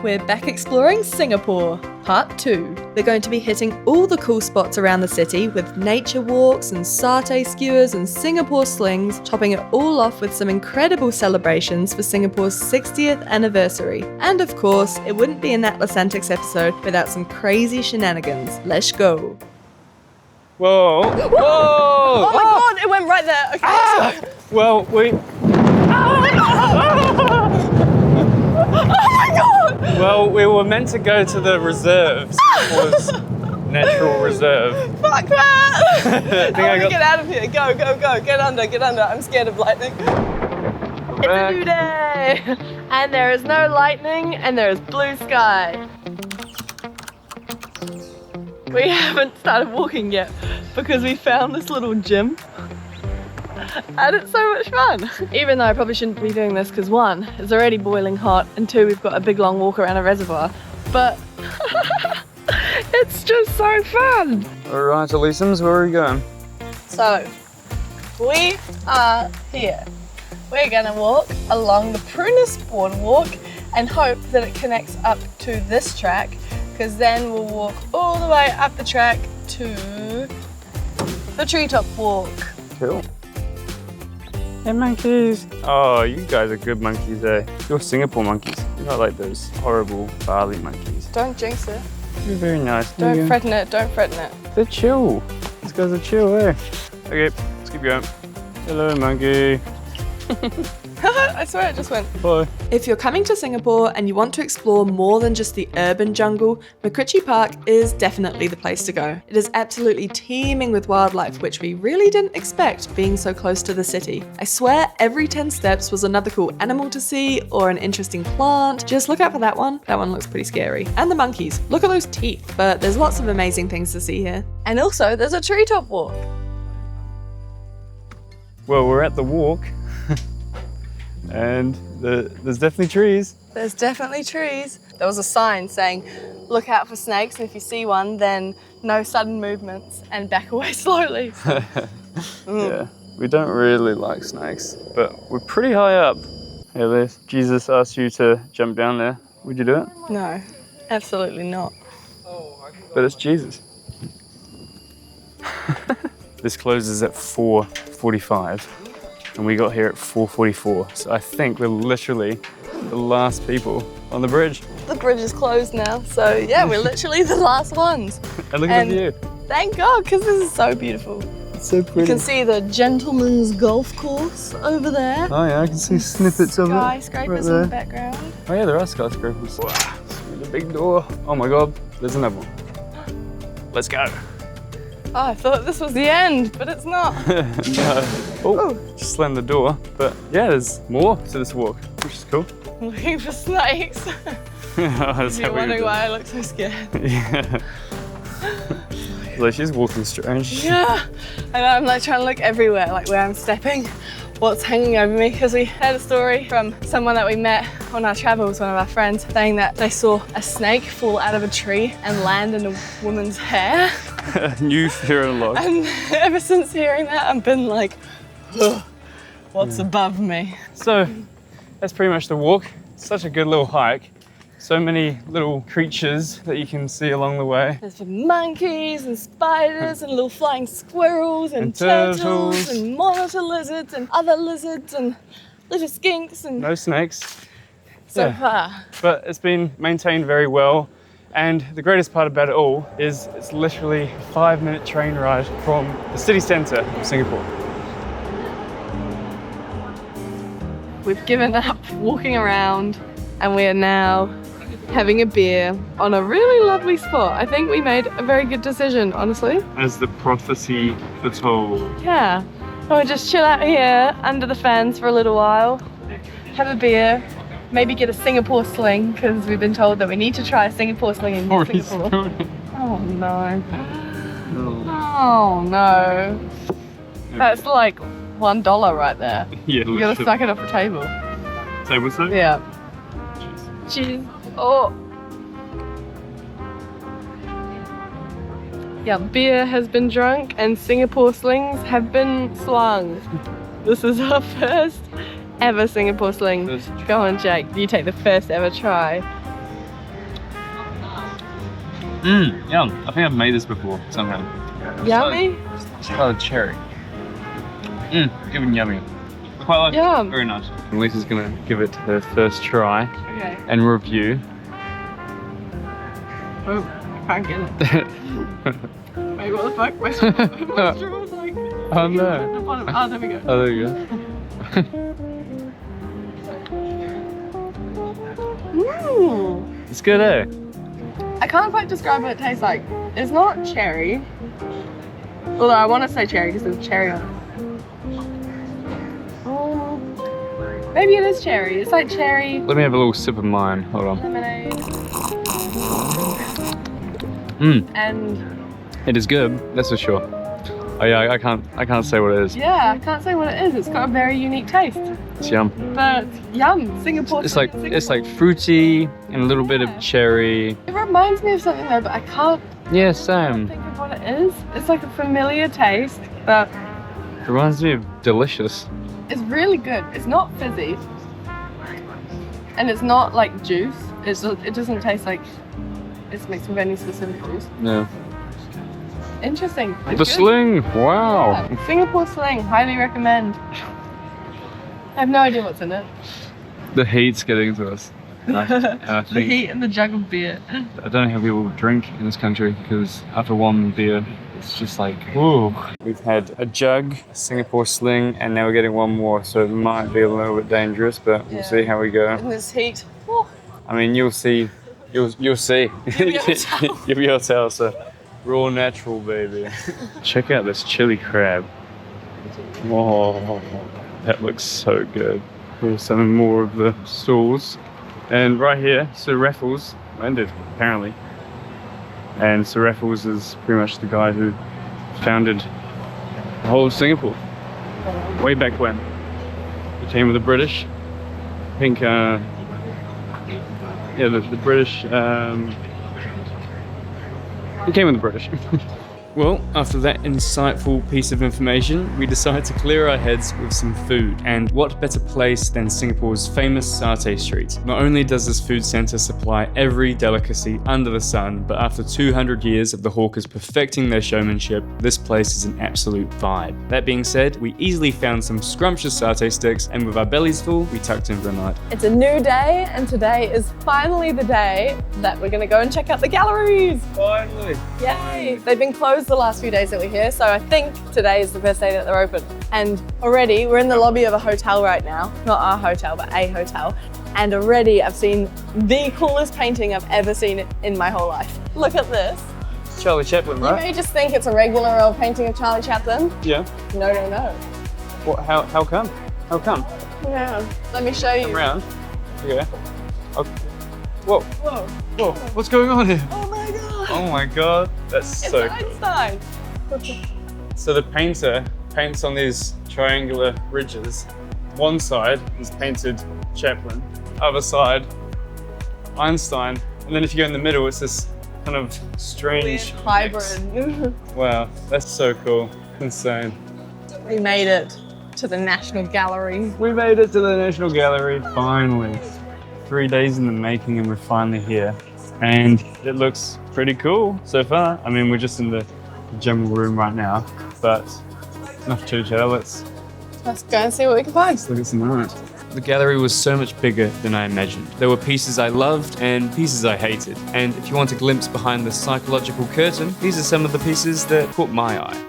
we're back exploring Singapore, part 2. We're going to be hitting all the cool spots around the city with nature walks and satay skewers and Singapore slings, topping it all off with some incredible celebrations for Singapore's 60th anniversary. And of course, it wouldn't be an Atlasantix episode without some crazy shenanigans. Let's go. Whoa! Whoa! Oh my god, it went right there. Okay, Well, we... Oh my god! Well, we were meant to go to the reserve. Singapore's natural reserve. Fuck that! I want to got... get out of here. Go, go, go. Get under, get under. I'm scared of lightning. It's a new day! And there is no lightning and there is blue sky. We haven't started walking yet because we found this little gym. And it's so much fun. Even though I probably shouldn't be doing this because 1, it's already boiling hot, and 2, we've got a big long walk around a reservoir. But it's just so fun. Alright, Elisams, where are we going? So, we are here. We're gonna walk along the Prunus boardwalk and hope that it connects up to this track, because then we'll walk all the way up the track to the TreeTop Walk. Cool. Hey monkeys! Oh, you guys are good monkeys, eh? You're Singapore monkeys. You're not like those horrible Bali monkeys. Don't jinx it. You're very nice. Don't threaten it, don't threaten it. They're chill. These guys are chill, eh? Okay, let's keep going. Hello, monkey. I swear it just went. Bye. If you're coming to Singapore and you want to explore more than just the urban jungle, MacRitchie Park is definitely the place to go. It is absolutely teeming with wildlife, which we really didn't expect being so close to the city. I swear every 10 steps was another cool animal to see or an interesting plant. Just look out for that one. That one looks pretty scary. And the monkeys. Look at those teeth. But there's lots of amazing things to see here. And also there's a TreeTop Walk. Well, we're at the walk. And there's definitely trees. There's definitely trees. There was a sign saying, look out for snakes, and if you see one, then no sudden movements and back away slowly. Yeah, we don't really like snakes, but we're pretty high up. Hey Liz, Jesus asked you to jump down there. Would you do it? No, absolutely not. But it's Jesus. This closes at 4:45. And we got here at 4:44, so I think we're literally the last people on the bridge. The bridge is closed now, so yeah, we're literally the last ones. And look at the view. Thank God, because this is so beautiful. It's so pretty. You can see the Gentleman's Golf Course over there. Oh yeah, I can see snippets of it. Skyscrapers in the background. Oh yeah, there are skyscrapers. Wow, the big door. Oh my God, there's another one. Let's go. Oh, I thought this was the end, but it's not. No. Oh, just slammed the door. But yeah, there's more to this walk, which is cool. I'm looking for snakes. You're wondering why I look so scared. Yeah. Like she's walking strange. Yeah. I know, I'm like trying to look everywhere, like where I'm stepping, what's hanging over me, because we heard a story from someone that we met on our travels, one of our friends, saying that they saw a snake fall out of a tree and land in a woman's hair. New fear unlocked. And ever since hearing that, I've been like, ugh, what's above me? So that's pretty much the walk. Such a good little hike. So many little creatures that you can see along the way. There's monkeys and spiders and little flying squirrels and turtles and monitor lizards and other lizards and little skinks and no snakes. so far. But it's been maintained very well. And the greatest part about it all is it's literally a 5-minute train ride from the city centre of Singapore. We've given up walking around and we are now having a beer on a really lovely spot. I think we made a very good decision, honestly. As the prophecy foretold. Yeah. We'll just chill out here under the fans for a little while, have a beer, maybe get a Singapore Sling, because we've been told that we need to try a Singapore Sling in Singapore. Oh no. Oh no. That's like $1 right there. Yeah, you gotta suck it off the table. Table soap? Yeah. Cheers. Oh. Yeah, beer has been drunk and Singapore Slings have been slung. This is our first ever Singapore Sling. Go on, Jake. You take the first ever try. Yum. I think I've made this before somehow. Yummy? It's got a cherry. Even yummy. Quite like it. Very nice. Lisa's gonna give it her first try and review. Oh, I can't get it. Wait, what the fuck? My straw was like... Oh no. At the bottom. Oh, there we go. Oh, there you go. It's good, eh? I can't quite describe what it tastes like. It's not cherry. Although I want to say cherry because there's cherry on it. Maybe it is cherry. It's like cherry. Let me have a little sip of mine. Hold on. Lemonade. And it is good. That's for sure. Oh yeah, I can't say what it is. yeah, I can't say what it is. It's got a very unique taste. It's yum. But yum, Singapore. It's like fruity and a little bit of cherry. It reminds me of something though, but I can't Yeah, same. think of what it is. It's like a familiar taste, but It reminds me of delicious. it's really good. It's not fizzy, and it's not like juice. It doesn't taste like it's mixed with any specific juice. No. Interesting. It's The good. sling. Wow. Yeah. Singapore Sling. Highly recommend. I have no idea what's in it. The heat's getting to us. I The think heat and the jug of beer. I don't know how people drink in this country because after one beer, it's just like, whoa. We've had a jug, a Singapore Sling, and now we're getting one more, so it might be a little bit dangerous, but we'll see how we go. In this heat. I mean, you'll see. You'll see. You'll be able to tell. You'll be able to tell, so raw natural, baby. Check out this chili crab. Whoa, that looks so good. Here's some more of the stalls. And right here, Sir Raffles landed, apparently. And Sir Raffles is pretty much the guy who founded the whole of Singapore. Way back when. He came with the British. I think, the British, he came with the British. Well, after that insightful piece of information, we decided to clear our heads with some food. And what better place than Singapore's famous Satay Street? Not only does this food centre supply every delicacy under the sun, but after 200 years of the hawkers perfecting their showmanship, this place is an absolute vibe. That being said, we easily found some scrumptious satay sticks, and with our bellies full, we tucked in for the night. It's a new day, and today is finally the day that we're going to go and check out the galleries. Finally! Yay! They've been closed the last few days that we're here, so I think today is the first day that they're open. And already, we're in the lobby of a hotel right now. Not our hotel, but a hotel. And already I've seen the coolest painting I've ever seen in my whole life. Look at this. Charlie Chaplin, You right? may just think it's a regular old painting of Charlie Chaplin. Yeah. No, no, no. What, how come? How come? Yeah. Let me show you. Come round. Okay. Okay. Whoa. Whoa. Whoa. What's going on here? Oh my god. Oh my god. That's It's so cool. Einstein. So the painter paints on these triangular ridges. One side is painted Chaplin, other side Einstein, and then if you go in the middle, it's this kind of strange Weird hybrid. mix. Wow, that's so cool. Insane. We made it to the National Gallery. We made it to the National Gallery, finally. 3 days in the making and we're finally here. And it looks pretty cool so far. I mean, we're just in the general room right now, but enough chit-chat. Let's Let's go and see what we can find. look at some art. The gallery was so much bigger than I imagined. There were pieces I loved and pieces I hated. And if you want a glimpse behind the psychological curtain, these are some of the pieces that caught my eye.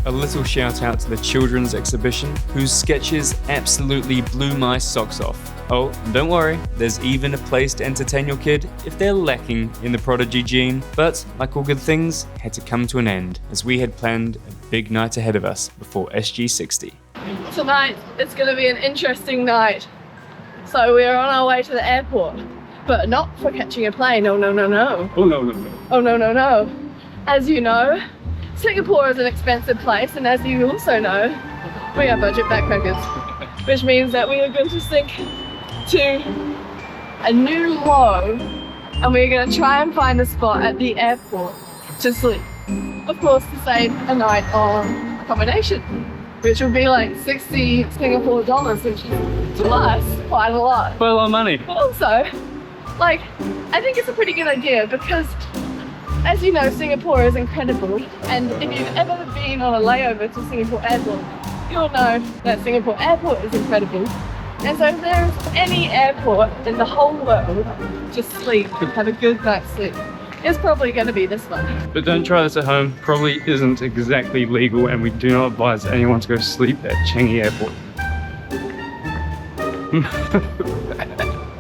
A little shout out to the children's exhibition, whose sketches absolutely blew my socks off. Oh, and don't worry, there's even a place to entertain your kid if they're lacking in the prodigy gene. But, like all good things, had to come to an end, as we had planned a big night ahead of us before SG60. Tonight, it's going to be an interesting night. So we're on our way to the airport, but not for catching a plane. Oh, no, no, no. Oh no, no, no. Oh, no, no, no. As you know, Singapore is an expensive place, and as you also know, we are budget backpackers, which means that we are going to sink to a new low and we're going to try and find a spot at the airport to sleep. Of course, to save a night on accommodation, which would be like 60 Singapore dollars, which is to us quite a lot. Quite a lot of money. But also, like, I think it's a pretty good idea because, as you know, Singapore is incredible, and if you've ever been on a layover to Singapore Airport, you'll know that Singapore Airport is incredible. And so if there's any airport in the whole world to sleep, have a good night's sleep, it's probably going to be this one. But don't try this at home. Probably isn't exactly legal, and we do not advise anyone to go sleep at Changi Airport.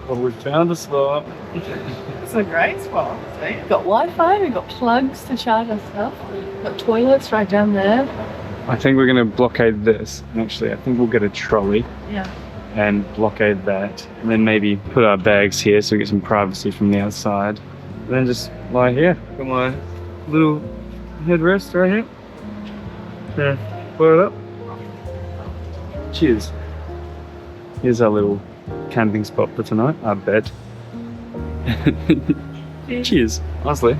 Well, we found a spot. It's a great spot. We've got Wi-Fi, we've got plugs to charge our stuff, we've got toilets right down there. I think we're going to blockade this. Actually, I think we'll get a trolley. Yeah. And blockade that, and then maybe put our bags here so we get some privacy from the outside. And then just lie here. Got my little headrest right here. Yeah, put it up. Cheers. Here's our little camping spot for tonight, our bed. Cheers. Honestly,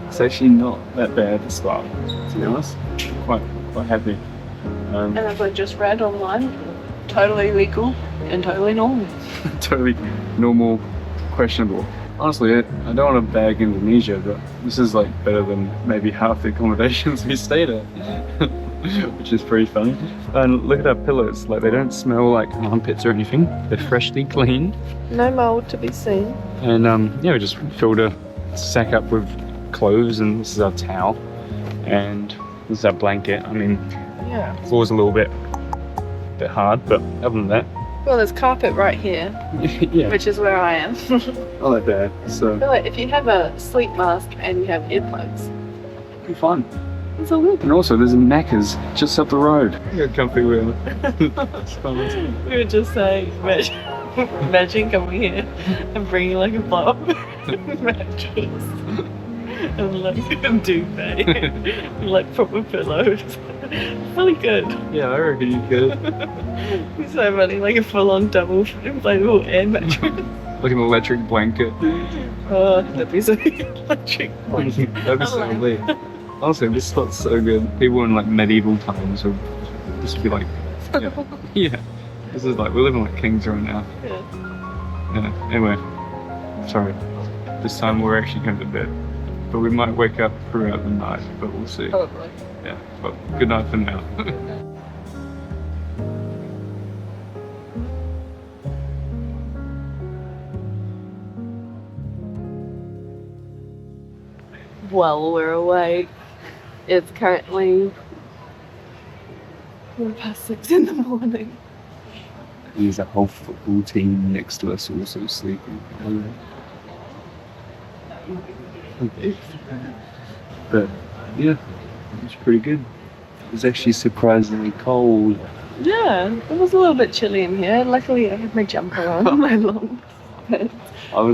it's actually not that bad to start, to be honest. Quite happy. And as I just read online, totally legal and totally normal. Totally normal, questionable. Honestly, I don't want to bag Indonesia, but this is like better than maybe half the accommodations we stayed at, which is pretty funny. And look at our pillows, like they don't smell like armpits or anything. They're freshly cleaned. No mold to be seen. And yeah, we just filled a sack up with clothes, and this is our towel, and this is our blanket. I mean, yeah, floor's a little bit hard, but other than that, well, there's carpet right here, yeah, which is where I am. not that bad. So I feel like if you have a sleep mask and you have earplugs, it'll be fun. it's all good. And also, there's a Macca's just up the road. You're comfy with We were just saying, imagine coming here and bringing like a blow-up mattress and like a duvet and like proper pillows. Really good. Yeah, I reckon you could. It's so funny, like a full-on double inflatable air mattress. Like an electric blanket. Oh, that'd be so electric. That'd be so lit. Honestly, this spot's so good. People in like medieval times would just be like, yeah. This is like, we're living like kings right now. Yeah. Anyway, sorry. This time we're actually going to bed. But we might wake up throughout the night, but we'll see. Probably. Yeah, but good night for now. Well, we're awake. It's currently 6:15 in the morning. There's a whole football team next to us also sleeping. But yeah, it's pretty good. It was actually surprisingly cold. Yeah, it was a little bit chilly in here. Luckily, I had my jumper on, my long pants.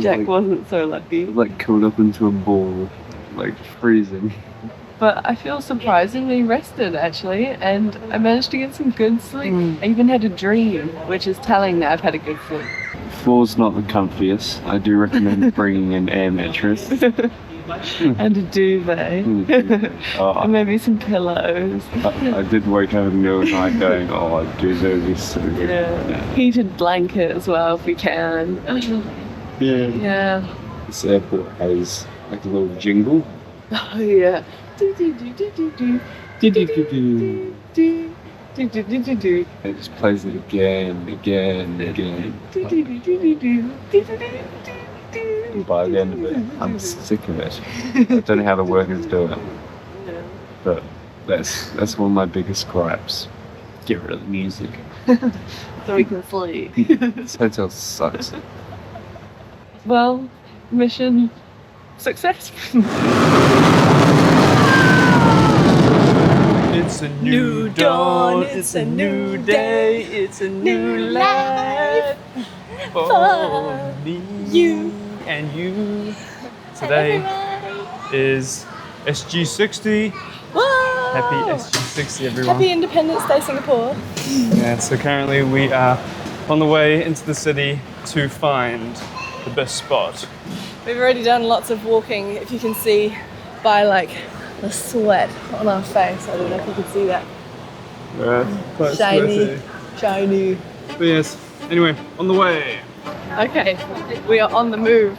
Jack wasn't so lucky. Like curled up into a ball, like freezing. But I feel surprisingly rested actually, and I managed to get some good sleep. I even had a dream, which is telling that I've had a good sleep. Floor's not the comfiest. I do recommend bringing an air mattress. And a duvet. And maybe some pillows. I did wake up in the middle of the night going, oh, a duvet would be so good. Yeah. Heated blanket as well if we can. Yeah. Yeah. This airport has like a little jingle. Oh yeah. It just plays it again. And by the end of it, I'm sick of it. I don't know how the workers do it. But that's one of my biggest gripes. Get rid of the music. So we can sleep. This hotel sucks. Well, mission successful. It's a new dawn, it's a new day, it's a new life for me, you and you. Today is SG60. Whoa! Happy SG60, everyone. Happy Independence Day, Singapore. Yeah, so currently we are on the way into the city to find the best spot We've already done lots of walking, if you can see by like the sweat on our face. I don't know if you can see that. Quite Shiny, shiny. But yes, anyway, on the way. Okay, we are on the move.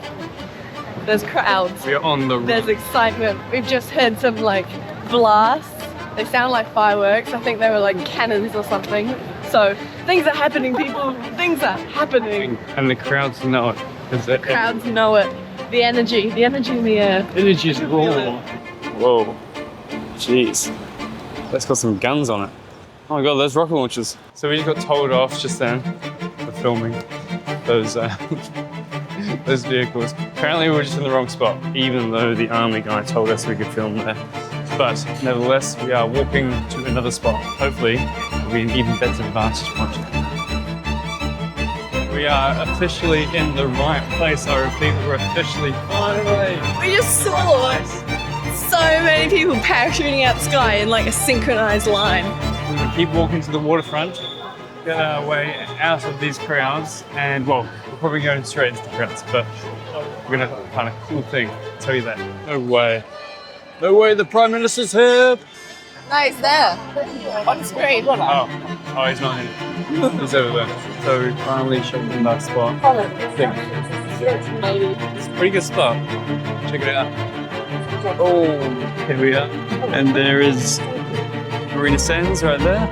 There's crowds. We are on the There's excitement. We've just heard some like blasts. They sound like fireworks. I think they were like cannons or something. So things are happening, people. Things are happening. And the crowds know it. The crowds know it. The energy in the air. Energy's raw. Whoa. Jeez. That's got some guns on it. Oh my god, there's rocket launchers. So we just got told off just then for filming those those vehicles. Apparently we were just in the wrong spot, even though the army guy told us we could film there. But nevertheless, we are walking to another spot. Hopefully, it'll be an even better vantage point. We are officially in the right place. I repeat, we're officially finally. We just saw so many people parachuting out the sky in like a synchronized line. We're gonna keep walking to the waterfront, get our way out of these crowds, and well, we're probably going straight into the crowds, but we're gonna find a cool thing, I'll tell you that. No way. No way the Prime Minister's here! No, he's there. On screen. Oh, he's not in. He's over there. So we finally checked in that spot. It's a pretty good spot. Check it out. Oh, here we are. And there is Marina Sands right there.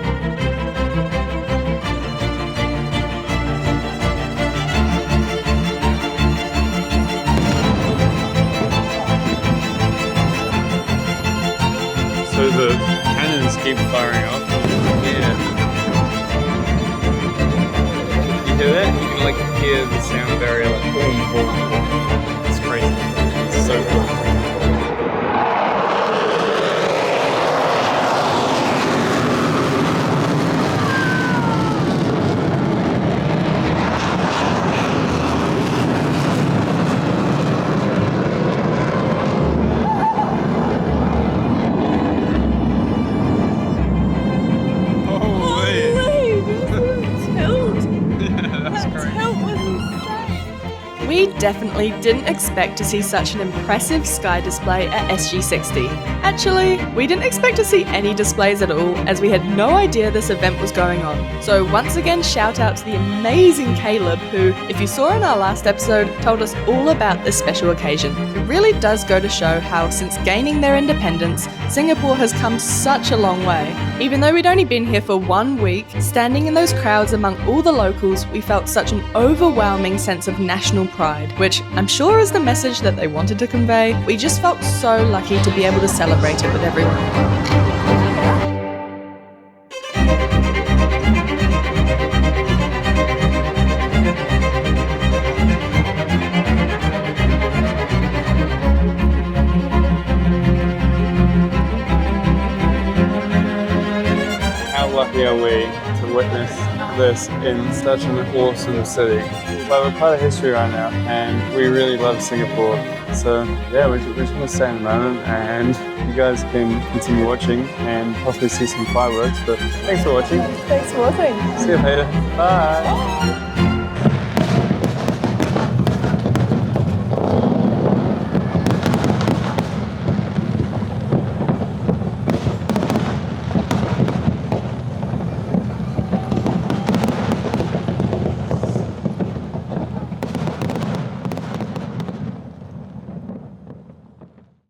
So the cannons keep firing off. Yeah. You hear that? You can like hear the sound barrier like boom, boom, boom. It's crazy. It's so cool. We definitely didn't expect to see such an impressive sky display at SG60. Actually, we didn't expect to see any displays at all, as we had no idea this event was going on. So once again, shout out to the amazing Caleb, who, if you saw in our last episode, told us all about this special occasion. It really does go to show how, since gaining their independence, Singapore has come such a long way. Even though we'd only been here for 1 week, standing in those crowds among all the locals, we felt such an overwhelming sense of national pride, which I'm sure is the message that they wanted to convey. We just felt so lucky to be able to celebrate it with everyone. How lucky are we to witness this in such an awesome city? Well, we're part of history right now, and we really love Singapore. So yeah, we're just going to stay in the moment, and you guys can continue watching and possibly see some fireworks. But thanks for watching. Thanks for watching. See you later. Bye.